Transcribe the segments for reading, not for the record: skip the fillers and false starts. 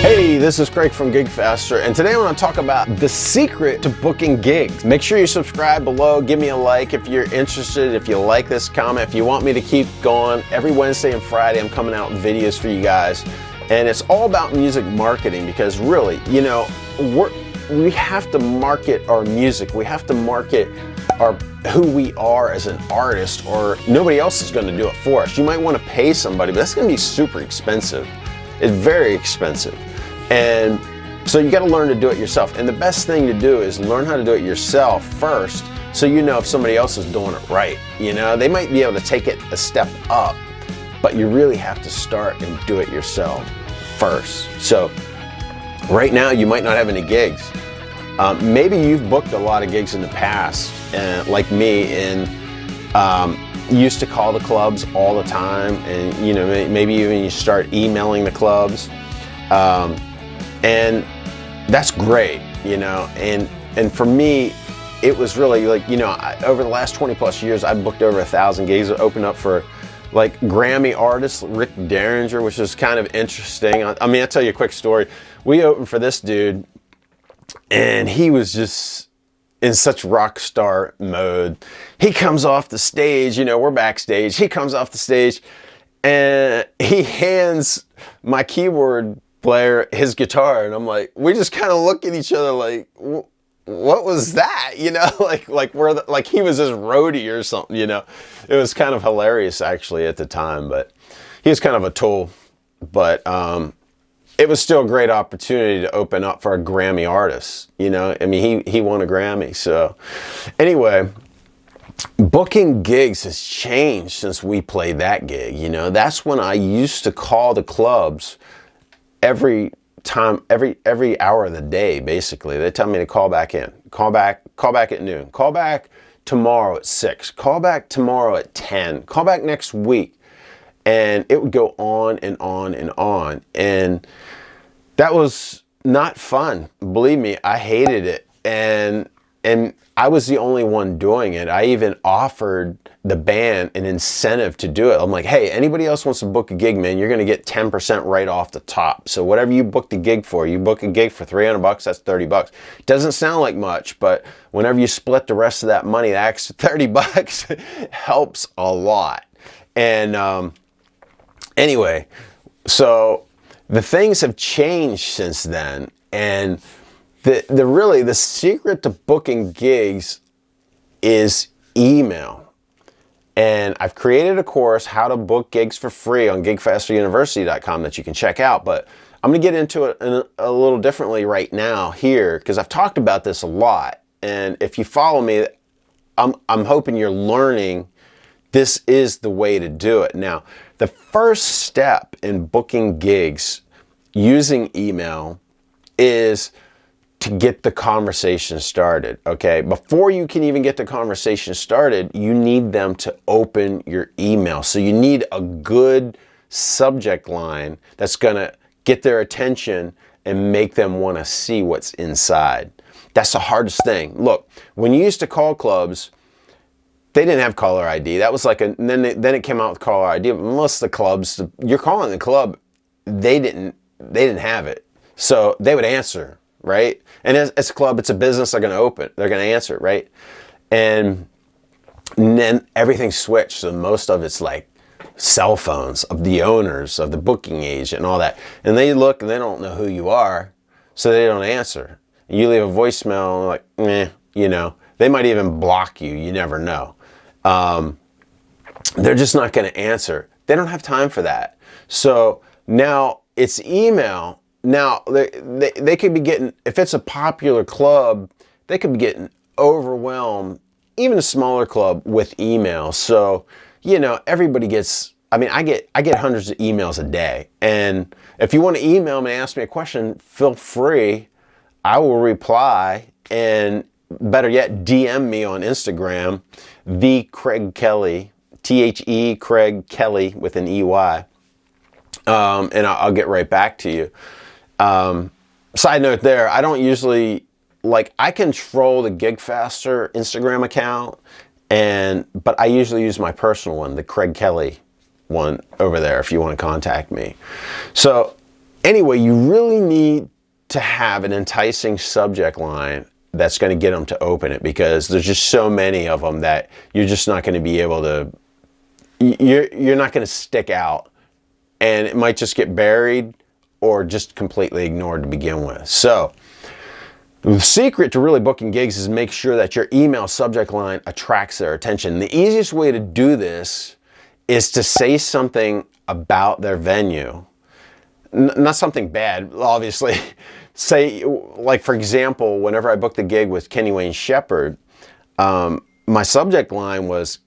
Hey, this is Craig from GigFaster, and today I want to talk about the secret to booking gigs. Make sure you subscribe below, give me a like if you're interested, if you like this comment, if you want me to keep going. Every Wednesday and Friday I'm coming out with videos for you guys, and it's all about music marketing because really, you know, we have to market our music. We have to market who we are as an artist, or nobody else is going to do it for us. You might want to pay somebody, but that's going to be super expensive. It's very expensive. And so you got to learn to do it yourself. And the best thing to do is learn how to do it yourself first, so you know if somebody else is doing it right. You know, they might be able to take it a step up, but you really have to start and do it yourself first. So right now you might not have any gigs. Maybe you've booked a lot of gigs in the past, like me, and you used to call the clubs all the time, and you know, maybe even you start emailing the clubs, and that's great, you know. And for me, it was really like, you know, over the last 20 plus years, I've booked over 1,000 gigs. I opened up for like Grammy artist Rick Derringer, which is kind of interesting. I mean, I'll tell you a quick story. We opened for this dude, and he was just in such rock star mode. He comes off the stage, you know, we're backstage. He comes off the stage and he hands my keyboard player his guitar, and I'm like, we just kind of look at each other like, what was that? You know, like he was his roadie or something, you know. It was kind of hilarious actually at the time, but he was kind of a tool. But it was still a great opportunity to open up for a Grammy artist, you know. I mean, he won a Grammy. So anyway, booking gigs has changed since we played that gig, you know. That's when I used to call the clubs every time, every hour of the day, basically. They tell me to call back in, call back at noon, call back tomorrow at 6, call back tomorrow at 10, call back next week. And it would go on and on and on. And that was not fun. Believe me, I hated it. And I was the only one doing it. I even offered the band an incentive to do it. I'm like, hey, anybody else wants to book a gig, man, you're going to get 10% right off the top. So whatever you book the gig for, you book a gig for $300, that's $30. Doesn't sound like much, but whenever you split the rest of that money, the extra $30 helps a lot. And anyway, so the things have changed since then, and the secret to booking gigs is email. And I've created a course, how to book gigs for free, on gigfasteruniversity.com that you can check out. But I'm going to get into it a little differently right now here, because I've talked about this a lot. And if you follow me, I'm hoping you're learning this is the way to do it. Now, the first step in booking gigs using email is to get the conversation started, okay? Before you can even get the conversation started, you need them to open your email. So you need a good subject line that's gonna get their attention and make them wanna see what's inside. That's the hardest thing. Look, when you used to call clubs, they didn't have caller ID. That was like then it came out with caller ID. But most of the clubs, you're calling the club, they didn't have it. So they would answer, right? And as a club, it's a business, they're going to open, they're going to answer, right? And then everything switched. So most of it's like cell phones of the owners, of the booking agent and all that. And they look and they don't know who you are, so they don't answer. You leave a voicemail, like, meh, you know. They might even block you, you never know. They're just not going to answer. They don't have time for that. So now it's email. Now they could be getting, if it's a popular club, they could be getting overwhelmed, even a smaller club, with email. So, you know, everybody gets, I mean, I get hundreds of emails a day. And if you want to email me and ask me a question, feel free. I will reply, and better yet, DM me on Instagram, the Craig Kelley, THE Craig Kelley with an EY, and I'll get right back to you. Side note there, I don't usually, like, I control the GigFaster Instagram account, but I usually use my personal one, the Craig Kelley one over there, if you want to contact me. So Anyway, you really need to have an enticing subject line that's going to get them to open it, because there's just so many of them that you're just not going to be able to, you're not going to stick out, and it might just get buried or just completely ignored to begin with. So the secret to really booking gigs is make sure that your email subject line attracts their attention. The easiest way to do this is to say something about their venue. Not something bad, obviously. Say, like, for example, whenever I booked the gig with Kenny Wayne Shepherd, my subject line was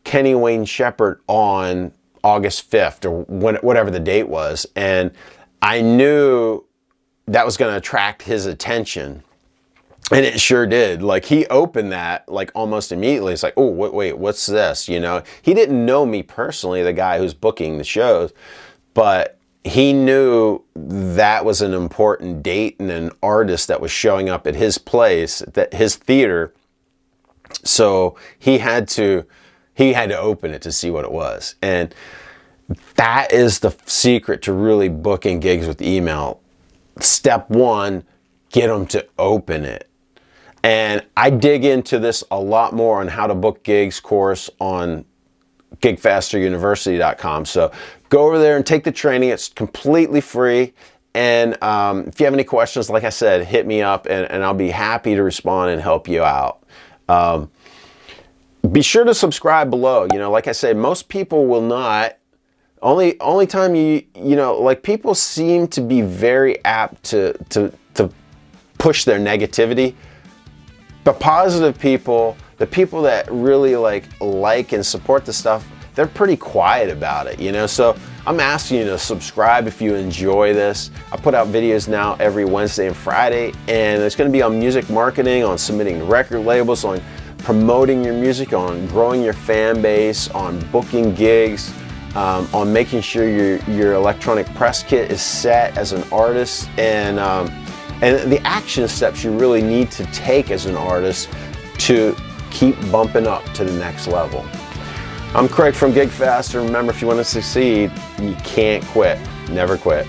Kenny Wayne Shepherd on August 5th, or whatever the date was. And I knew that was going to attract his attention. And it sure did. Like, he opened that like almost immediately. It's like, oh, wait, what's this? You know, he didn't know me personally, the guy who's booking the shows, but he knew that was an important date and an artist that was showing up at his place, that his theater. So he had to open it to see what it was. And that is the secret to really booking gigs with email. Step one, get them to open it. And I dig into this a lot more on how to book gigs course on GigFasterUniversity.com. So go over there and take the training. It's completely free. And if you have any questions, like I said, hit me up and I'll be happy to respond and help you out. Be sure to subscribe below. You know, like I said, most people will not. Only time you know, like, people seem to be very apt to push their negativity. But positive people, the people that really like and support the stuff, they're pretty quiet about it, you know? So I'm asking you to subscribe if you enjoy this. I put out videos now every Wednesday and Friday, and it's gonna be on music marketing, on submitting to record labels, on promoting your music, on growing your fan base, on booking gigs, on making sure your electronic press kit is set as an artist, and the action steps you really need to take as an artist to keep bumping up to the next level. I'm Craig from GigFaster. Remember, if you want to succeed, you can't quit. Never quit.